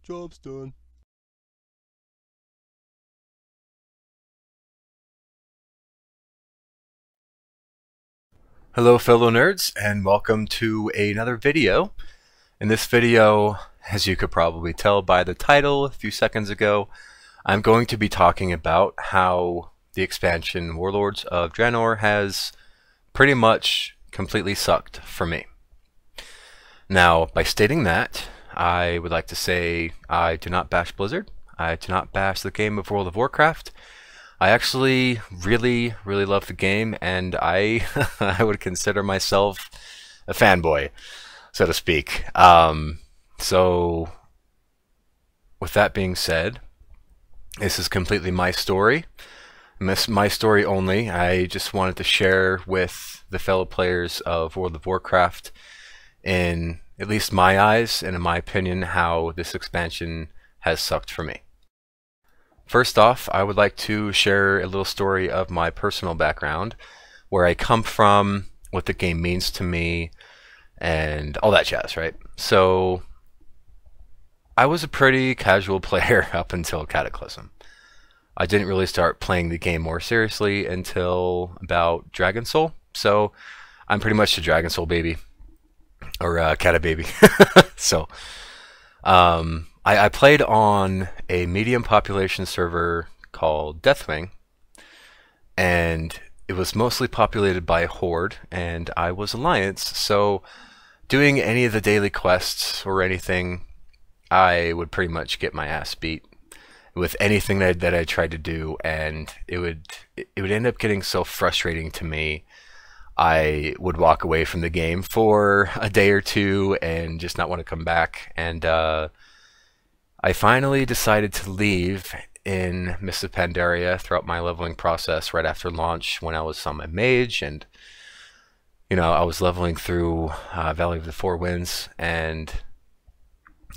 Job's done. Hello fellow nerds, and welcome to another video. In this video, as you could probably tell by the title a few seconds ago, I'm going to be talking about how the expansion Warlords of Draenor has pretty much completely sucked for me. Now, by stating that, I would like to say I do not bash Blizzard. I do not bash the game of World of Warcraft. I actually really love the game, and I I would consider myself a fanboy, so to speak. So with that being said, this is completely my story. My story only. I just wanted to share with the fellow players of World of Warcraft, in at least my eyes and in my opinion, how this expansion has sucked for me. First off, I would like to share a little story of my personal background, where I come from, what the game means to me, and all that jazz, right? So, I was a pretty casual player up until Cataclysm. I didn't really start playing the game more seriously until about Dragon Soul, so I'm pretty much a Dragon Soul baby, or Cata baby. So, I played on a medium population server called Deathwing, and it was mostly populated by Horde, and I was Alliance, so doing any of the daily quests or anything, I would pretty much get my ass beat with anything that I tried to do, and it would end up getting so frustrating to me. I would walk away from the game for a day or two and just not want to come back, and I finally decided to leave in Mists of Pandaria throughout my leveling process right after launch, when I was on my mage, and I was leveling through Valley of the Four Winds, and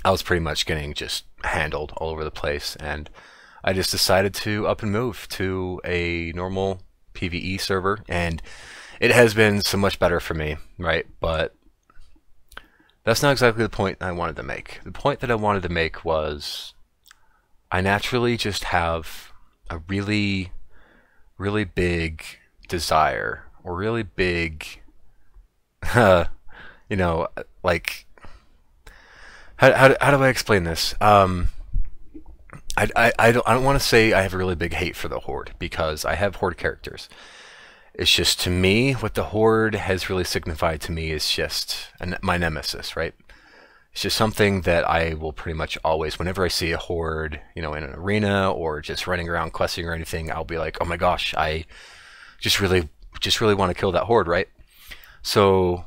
I was pretty much getting just handled all over the place, and I just decided to up and move to a normal PvE server, and it has been so much better for me, right? But that's not exactly the point I wanted to make. The point that I wanted to make was I naturally just have a really big desire, or really big, like, how do I explain this? I don't want to say I have a really big hate for the Horde, because I have Horde characters. It's just, to me, what the Horde has really signified to me is just my nemesis, right? It's just something that I will pretty much always, whenever I see a Horde, in an arena or just running around questing or anything, I'll be like, oh my gosh, I just really want to kill that Horde, right? So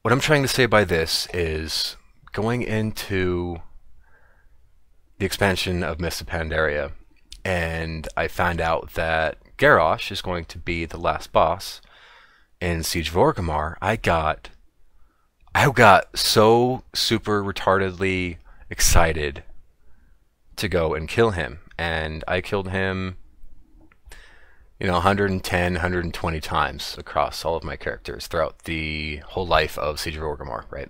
what I'm trying to say by this is, going into the expansion of Mists of Pandaria, and I found out that Garrosh is going to be the last boss in Siege of Orgrimmar, I got so super retardedly excited to go and kill him, and I killed him 110, 120 times across all of my characters throughout the whole life of Siege of Orgrimmar, right?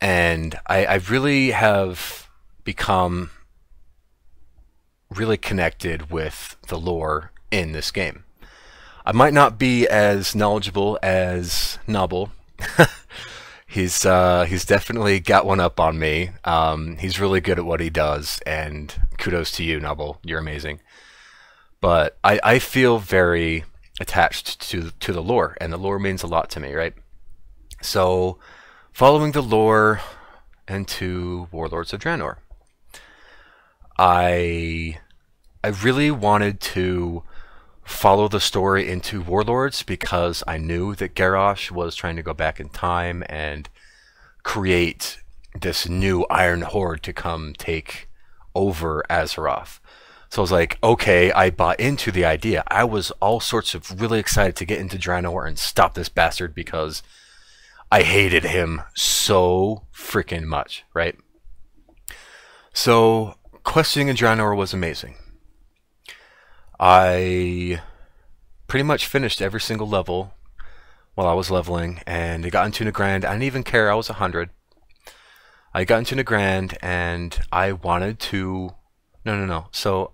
And I really have become really connected with the lore in this game. I might not be as knowledgeable as Noble. He's definitely got one up on me. He's really good at what he does, and kudos to you, Noble. You're amazing. But I feel very attached to the lore, and the lore means a lot to me, right? So, following the lore into Warlords of Draenor, I really wanted to follow the story into Warlords, because I knew that Garrosh was trying to go back in time and create this new Iron Horde to come take over Azeroth. So I was like, okay, I bought into the idea. I was all sorts of really excited to get into Draenor and stop this bastard, because I hated him so freaking much, right? So questing in Draenor was amazing. I pretty much finished every single level while I was leveling, and it got into the grand. I didn't even care. I was 100. I got into Nagrand and I wanted to... No. So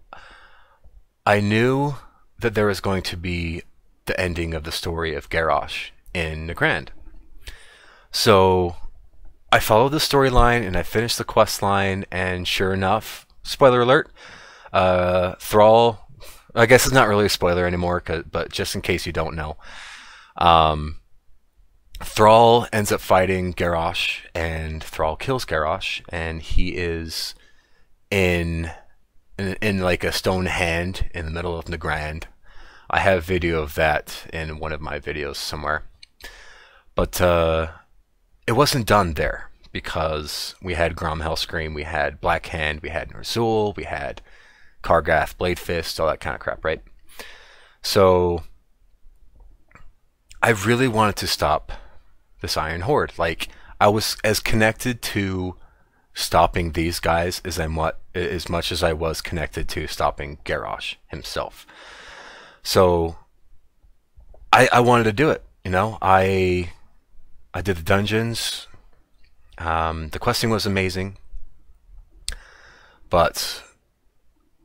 I knew that there was going to be the ending of the story of Garrosh in Nagrand. So I followed the storyline and I finished the quest line, and sure enough, spoiler alert, Thrall, I guess it's not really a spoiler anymore, but just in case you don't know, Thrall ends up fighting Garrosh, and Thrall kills Garrosh, and he is in like a stone hand in the middle of Nagrand. I have video of that in one of my videos somewhere. But it wasn't done there, because we had Grom Hellscream, we had Black Hand, we had Ner'zhul, we had Kargath, Blade Fist, all that kind of crap, right? So I really wanted to stop this Iron Horde. Like, I was as connected to stopping these guys as much as I was connected to stopping Garrosh himself. So I wanted to do it. You know, I did the dungeons. The questing was amazing, but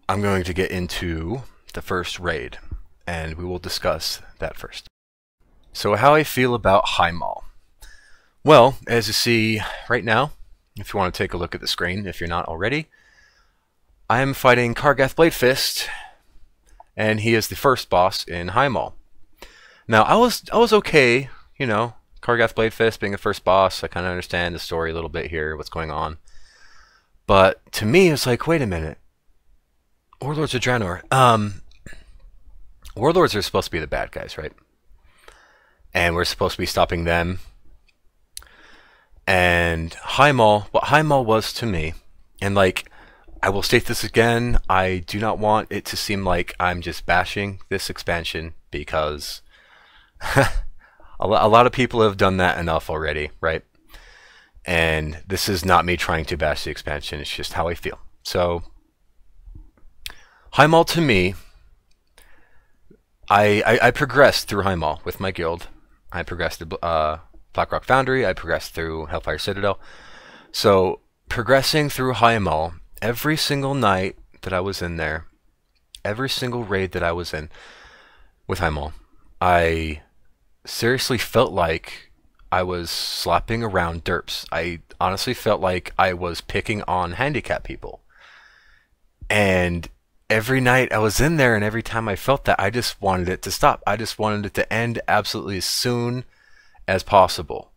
I'm going to get into the first raid, and we will discuss that first. So how I feel about Highmaul. Well, as you see right now, if you want to take a look at the screen, if you're not already, I am fighting Kargath Blade Fist, and he is the first boss in Highmaul. Now, I was okay, you know, Kargath Blade Fist being the first boss. I kind of understand the story a little bit here, what's going on. But to me, it's like, wait a minute. Warlords of Draenor. Warlords are supposed to be the bad guys, right? And we're supposed to be stopping them. And Highmaul, what Highmaul was to me, and like, I will state this again, I do not want it to seem like I'm just bashing this expansion, because a lot of people have done that enough already, right? And this is not me trying to bash the expansion, it's just how I feel. So, Highmaul to me, I progressed through Highmaul with my guild. I progressed through Blackrock Foundry, I progressed through Hellfire Citadel. So, progressing through Highmaul, every single night that I was in there, every single raid that I was in with Highmaul, I seriously felt like I was slapping around derps. I honestly felt like I was picking on handicapped people. And every night I was in there, and every time I felt that, I just wanted it to stop. I just wanted it to end absolutely as soon as possible.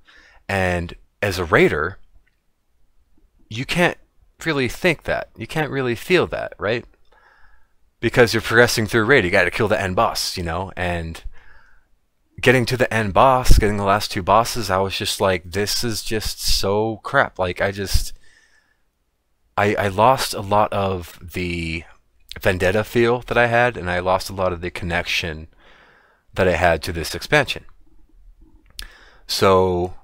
And as a raider, you can't really think that. You can't really feel that, right? Because you're progressing through raid, you gotta kill the end boss, you know? And getting to the end boss, getting the last two bosses, I was just like, this is just so crap. Like, I lost a lot of the vendetta feel that I had, and I lost a lot of the connection that I had to this expansion. So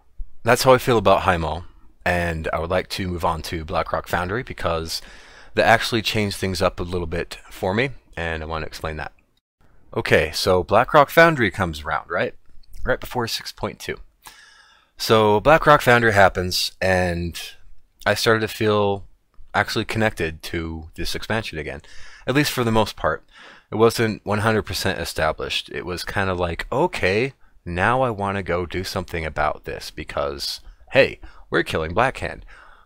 that's how I feel about Highmaul, and I would like to move on to Blackrock Foundry, because that actually changed things up a little bit for me, and I want to explain that. Okay, so Blackrock Foundry comes around, right before 6.2. So Blackrock Foundry happens, and I started to feel actually connected to this expansion again, at least for the most part. It wasn't 100% established. It was kind of like, okay, now I want to go do something about this, because, hey, we're killing Blackhand.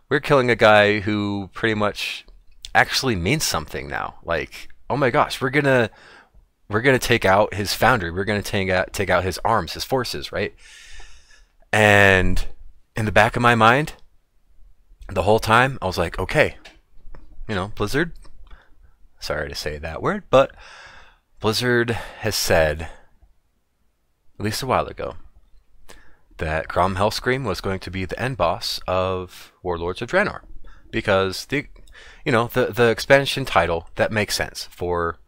We're killing a guy who pretty much actually means something now. Like, oh my gosh, we're gonna take out his foundry. We're gonna take out his arms, his forces, right? And in the back of my mind, the whole time, I was like, okay, you know, Blizzard, sorry to say that word, but Blizzard has said, at least a while ago, that Grom Hellscream was going to be the end boss of Warlords of Draenor, because the expansion title, that makes sense for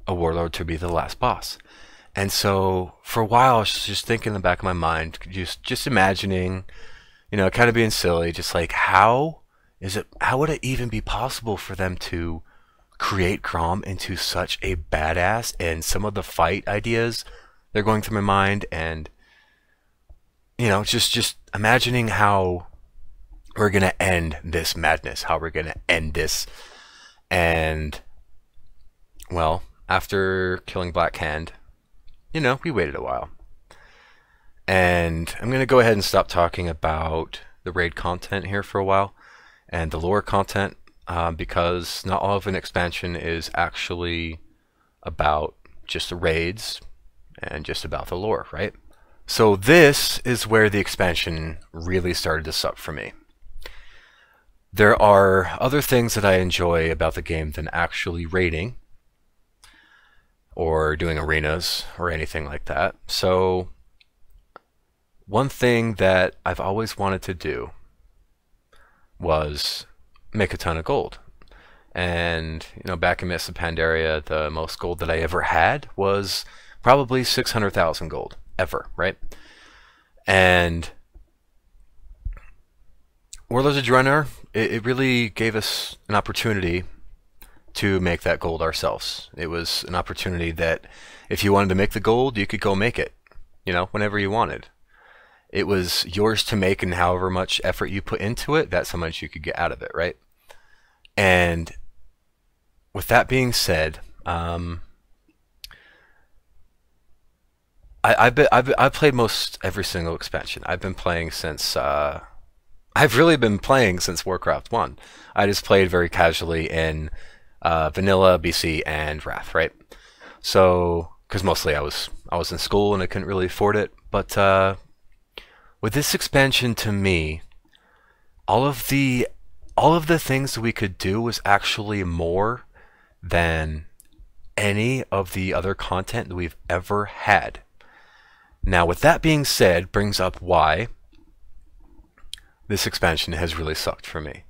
a warlord to be the last boss. And so for a while I was just thinking in the back of my mind, just imagining, you know, kind of being silly, just like, how would it even be possible for them to create Grom into such a badass? And some of the fight ideas, they're going through my mind, and you know, just imagining how we're going to end this madness, how we're going to end this. And, well, after killing Black Hand, you know, we waited a while. And I'm going to go ahead and stop talking about the raid content here for a while and the lore content, because not all of an expansion is actually about just the raids and just about the lore, right? So this is where the expansion really started to suck for me. There are other things that I enjoy about the game than actually raiding or doing arenas or anything like that. So one thing that I've always wanted to do was make a ton of gold. And, you know, back in Mists of Pandaria, the most gold that I ever had was probably 600,000 gold, ever, right? And Warlords of Draenor, it really gave us an opportunity to make that gold ourselves. It was an opportunity that if you wanted to make the gold, you could go make it, you know, whenever you wanted. It was yours to make, and however much effort you put into it, that's how much you could get out of it, right? And with that being said, I've played most every single expansion. I've been playing since I've really been playing since Warcraft 1. I just played very casually in Vanilla, BC, and Wrath, right? So, because mostly I was in school and I couldn't really afford it, but with this expansion, to me, all of the things that we could do was actually more than any of the other content that we've ever had. Now, with that being said, brings up why this expansion has really sucked for me.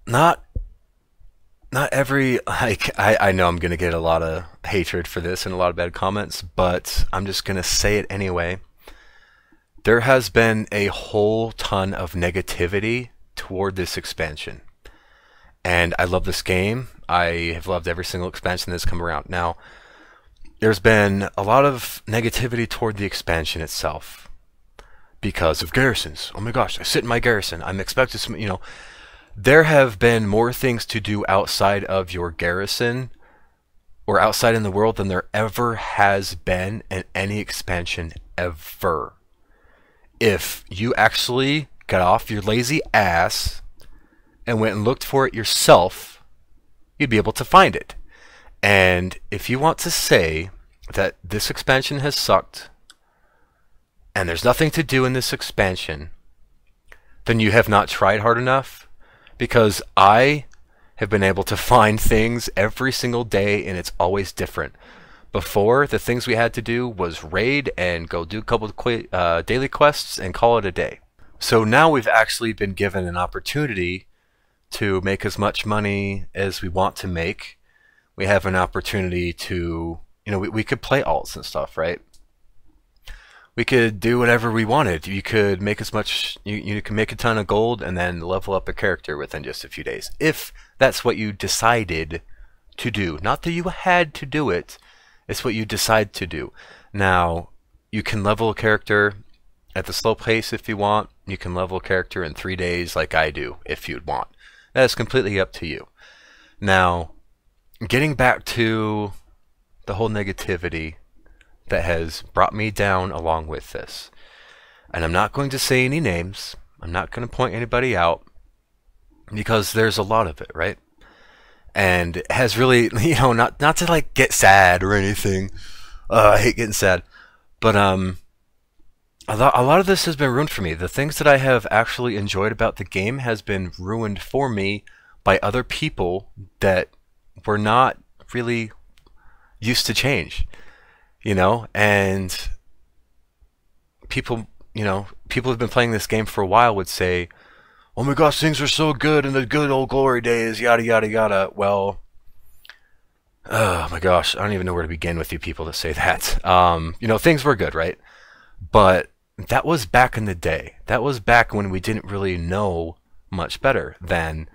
Not every, like, I know I'm gonna get a lot of hatred for this and a lot of bad comments, but I'm just gonna say it anyway. There has been a whole ton of negativity toward this expansion. And I love this game. I have loved every single expansion that's come around. Now, there's been a lot of negativity toward the expansion itself because of garrisons. Oh my gosh, I sit in my garrison. I'm expected to, you know, there have been more things to do outside of your garrison or outside in the world than there ever has been in any expansion ever. If you actually got off your lazy ass and went and looked for it yourself, you'd be able to find it. And if you want to say that this expansion has sucked and there's nothing to do in this expansion, then you have not tried hard enough, because I have been able to find things every single day and it's always different. Before, the things we had to do was raid and go do a couple of daily quests and call it a day. So now we've actually been given an opportunity to make as much money as we want to make. We have an opportunity to, you know, we could play alts and stuff, right? We could do whatever we wanted. You could make as much, you can make a ton of gold and then level up a character within just a few days, if that's what you decided to do. Not that you had to do it, it's what you decide to do. Now, you can level a character at the slow pace if you want. You can level a character in 3 days like I do if you'd want. That is completely up to you. Now, getting back to the whole negativity that has brought me down along with this. And I'm not going to say any names. I'm not going to point anybody out, because there's a lot of it, right? And it has really, you know, not to like get sad or anything. I hate getting sad. But a lot of this has been ruined for me. The things that I have actually enjoyed about the game has been ruined for me by other people that were not really used to change, you know. And people, you know, people who've been playing this game for a while would say, oh my gosh, things are so good in the good old glory days, yada yada yada. Well, oh my gosh, I don't even know where to begin with you people to say that. You know, things were good, right? But that was back in the day. That was back when we didn't really know much better than,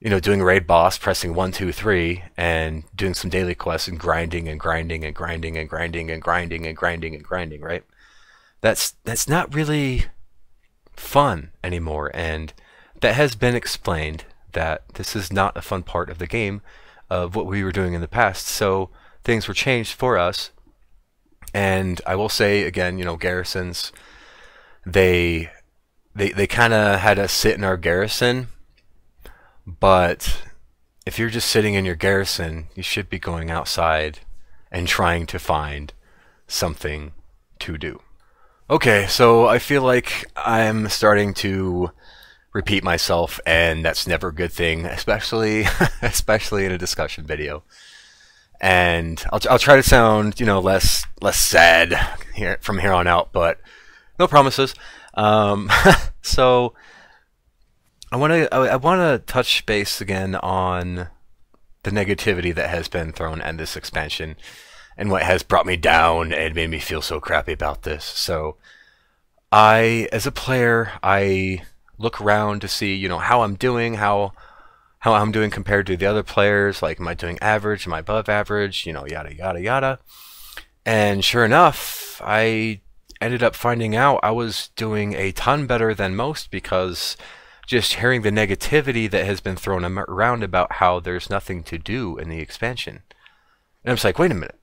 you know, doing a raid boss, pressing 1, 2, 3, and doing some daily quests and grinding and grinding and grinding and grinding and grinding and grinding and grinding, right? That's not really fun anymore, and that has been explained that this is not a fun part of the game of what we were doing in the past. So things were changed for us. And I will say again, you know, garrisons, they kind of had us sit in our garrison, but if you're just sitting in your garrison, you should be going outside and trying to find something to do. Okay, so I feel like I'm starting to repeat myself, and that's never a good thing, especially especially in a discussion video. And I'll try to sound, you know, less sad here from here on out, but no promises. So I wanna touch base again on the negativity that has been thrown at this expansion and what has brought me down and made me feel so crappy about this. So as a player, I look around to see, you know, how I'm doing, how I'm doing compared to the other players. Like, am I doing average? Am I above average? You know, yada, yada, yada. And sure enough, I ended up finding out I was doing a ton better than most, because just hearing the negativity that has been thrown around about how there's nothing to do in the expansion. And I'm just like, wait a minute.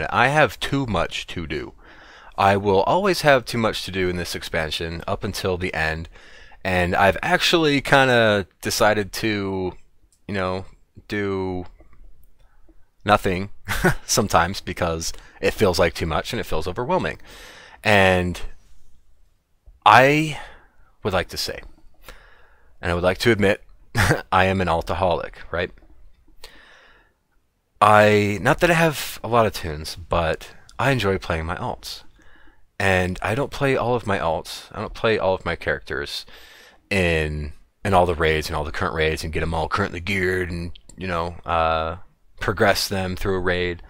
I have too much to do. I will always have too much to do in this expansion up until the end. And I've actually kind of decided to, you know, do nothing sometimes, because it feels like too much and it feels overwhelming. And I would like to say, and I would like to admit, I am an altaholic, right? Not that I have a lot of tunes, but I enjoy playing my alts. And I don't play all of my alts, I don't play all of my characters in all the raids and all the current raids and get them all currently geared and, you know, progress them through a raid,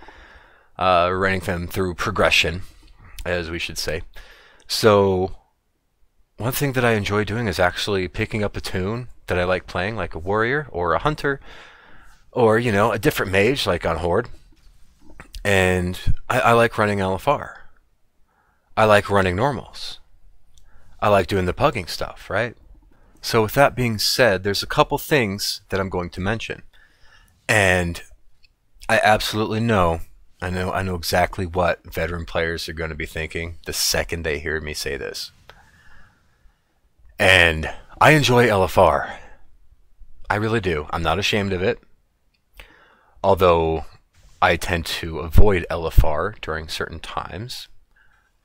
running them through progression, as we should say. So one thing that I enjoy doing is actually picking up a tune that I like playing, like a warrior or a hunter, or, you know, a different mage like on Horde. And I like running LFR. I like running normals. I like doing the pugging stuff, right? So with that being said, there's a couple things that I'm going to mention. And I absolutely know, I know exactly what veteran players are going to be thinking the second they hear me say this. And I enjoy LFR. I really do. I'm not ashamed of it. Although I tend to avoid LFR during certain times,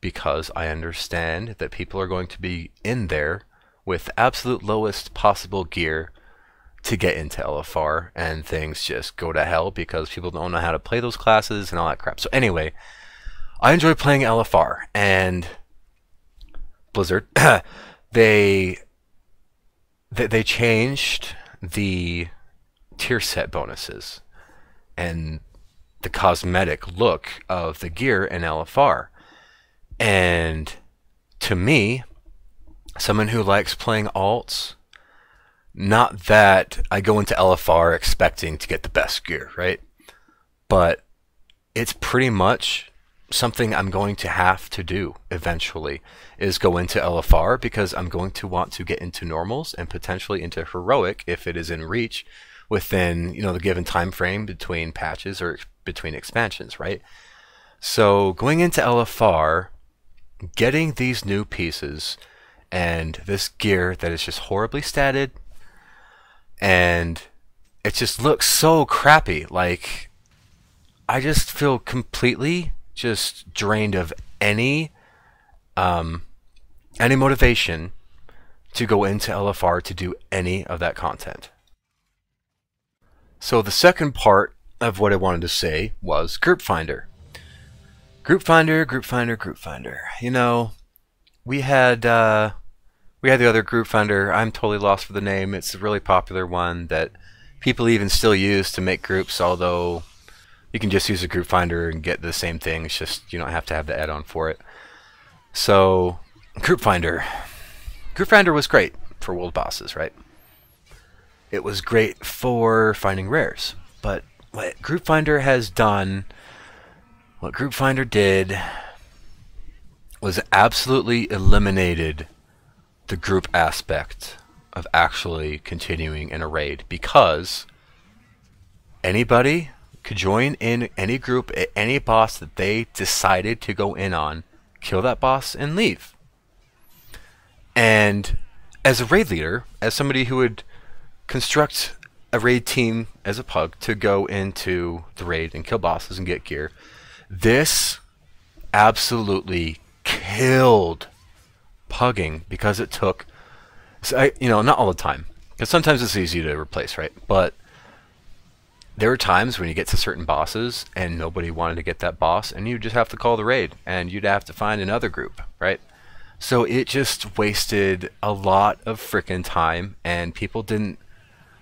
because I understand that people are going to be in there with absolute lowest possible gear to get into LFR, and things just go to hell because people don't know how to play those classes and all that crap. So anyway, I enjoy playing LFR, and Blizzard, they changed the tier set bonuses and the cosmetic look of the gear in LFR. And to me, someone who likes playing alts, not that I go into LFR expecting to get the best gear, right? But it's pretty much something I'm going to have to do eventually, is go into LFR, because I'm going to want to get into normals and potentially into heroic if it is in reach within, you know, the given time frame between patches or between expansions, right? So going into LFR, getting these new pieces and this gear that is just horribly statted, and it just looks so crappy. Like, I just feel completely just drained of any motivation to go into LFR to do any of that content. So the second part of what I wanted to say was Group Finder. Group Finder. You know, we had the other Group Finder. I'm totally lost for the name. It's a really popular one that people even still use to make groups, although you can just use a Group Finder and get the same thing. It's just you don't have to have the add-on for it. So Group Finder was great for world bosses, right? It was great for finding rares, but what Group Finder has done, what Group Finder did, was absolutely eliminated the group aspect of actually continuing in a raid, because anybody could join in any group at any boss that they decided to go in on, kill that boss, and leave. And as a raid leader, as somebody who would construct a raid team as a pug to go into the raid and kill bosses and get gear, this absolutely killed pugging, because it took, not all the time, because sometimes it's easy to replace, right? But there were times when you get to certain bosses and nobody wanted to get that boss, and you just have to call the raid, and you'd have to find another group, right? So it just wasted a lot of frickin' time, and people didn't,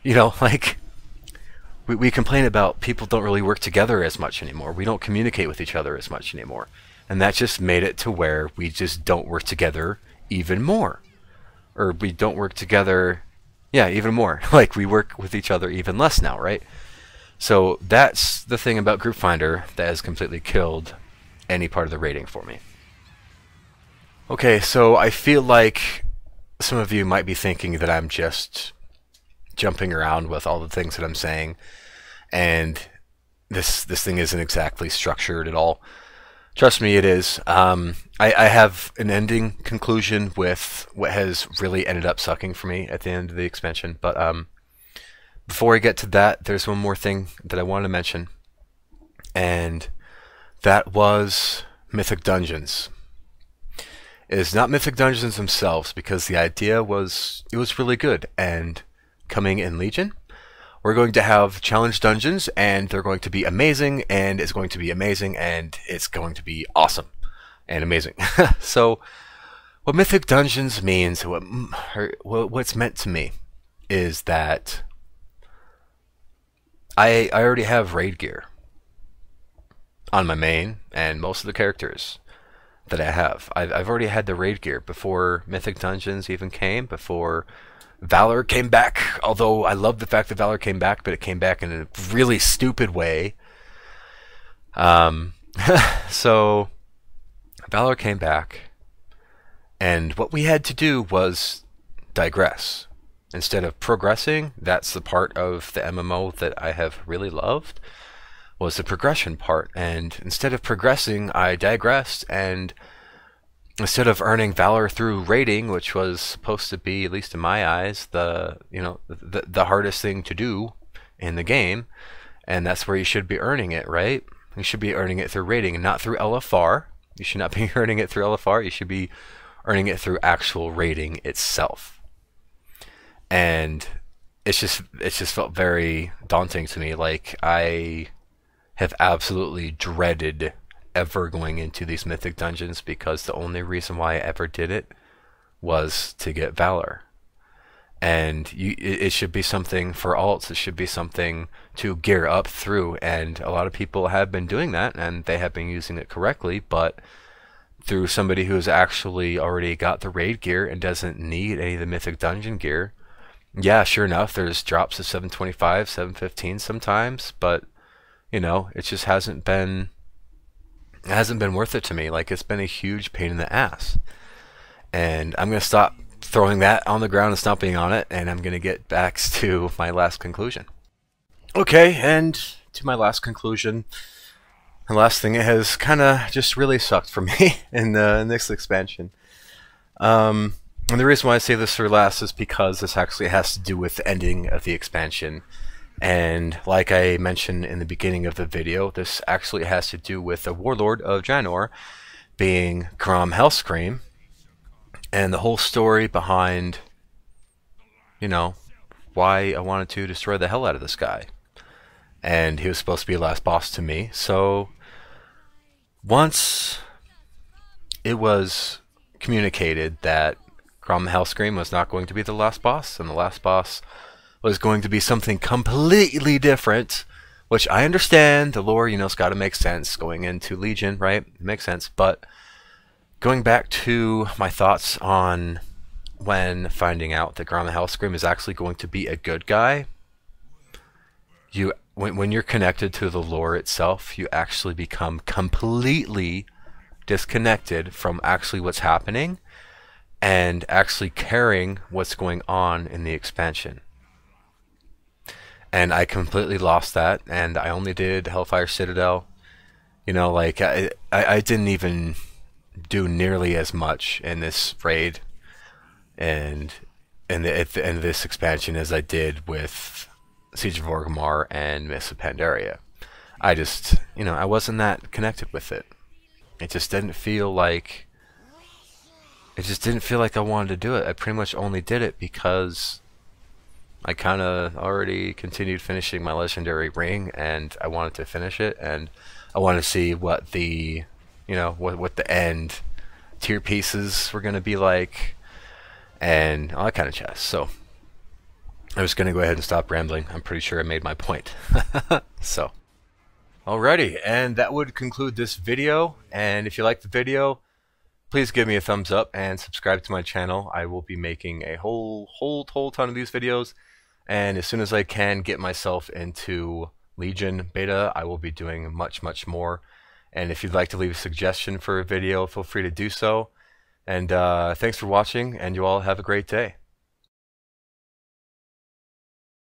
like, we complain about people don't really work together as much anymore. We don't communicate with each other as much anymore. And that just made it to where we just don't work together even more. Or we don't work together, even more. Like, we work with each other even less now, right? So that's the thing about Group Finder that has completely killed any part of the rating for me. Okay, so I feel like some of you might be thinking that I'm just jumping around with all the things that I'm saying, and this thing isn't exactly structured at all. Trust me, it is. I have an ending conclusion with what has really ended up sucking for me at the end of the expansion, but before I get to that, there's one more thing that I wanted to mention, and that was Mythic Dungeons. It is not Mythic Dungeons themselves, because the idea was, it was really good, and coming in Legion, we're going to have challenge dungeons, and they're going to be amazing, and it's going to be amazing, and it's going to be awesome and amazing. So what Mythic Dungeons means, what's meant to me, is that I already have raid gear on my main and most of the characters that I have. I've already had the raid gear before Mythic Dungeons even came, before Valor came back, although I love the fact that Valor came back, but it came back in a really stupid way. So Valor came back, and what we had to do was digress. Instead of progressing, that's the part of the MMO that I have really loved, was the progression part. And instead of progressing, I digressed, and instead of earning Valor through raiding, which was supposed to be, at least in my eyes, the hardest thing to do in the game, and that's where you should be earning it, right? You should be earning it through raiding and not through LFR. You should not be earning it through LFR. You should be earning it through actual raiding itself. And it's just felt very daunting to me. Like, I have absolutely dreaded ever going into these Mythic Dungeons, because the only reason why I ever did it was to get Valor. And it should be something for alts. It should be something to gear up through, and a lot of people have been doing that, and they have been using it correctly, but through somebody who's actually already got the raid gear and doesn't need any of the Mythic Dungeon gear, yeah, sure enough, there's drops of 725, 715 sometimes, but it just hasn't been worth it to me. Like, it's been a huge pain in the ass. And I'm going to stop throwing that on the ground and stomping on it, and I'm going to get back to my last conclusion. Okay, and to my last conclusion, the last thing, it has kind of just really sucked for me in the next expansion. And the reason why I say this for last is because this actually has to do with the ending of the expansion. And like I mentioned in the beginning of the video, this actually has to do with the Warlord of Draenor being Grom Hellscream, and the whole story behind, why I wanted to destroy the hell out of this guy. And he was supposed to be the last boss to me. So once it was communicated that Grom Hellscream was not going to be the last boss, and the last boss was going to be something completely different, which I understand, the lore, it's got to make sense going into Legion, right? It makes sense, but going back to my thoughts on when finding out that Grom Hellscream is actually going to be a good guy, when you're connected to the lore itself, you actually become completely disconnected from actually what's happening and actually caring what's going on in the expansion. And I completely lost that, and I only did Hellfire Citadel. You know, like, I didn't even do nearly as much in this raid and in this expansion as I did with Siege of Orgrimmar and Mists of Pandaria. I just, you know, I wasn't that connected with it. It just didn't feel like I wanted to do it. I pretty much only did it because I kind of already continued finishing my legendary ring, and I wanted to finish it, and I wanted to see what the, you know, what the end tier pieces were going to be like, and all that kind of jazz. So I was going to go ahead and stop rambling. I'm pretty sure I made my point. So, alrighty, and that would conclude this video. And if you liked the video, please give me a thumbs up and subscribe to my channel. I will be making a whole ton of these videos, and as soon as I can get myself into Legion beta, I will be doing much more. And if you'd like to leave a suggestion for a video, feel free to do so. And thanks for watching, and you all have a great day.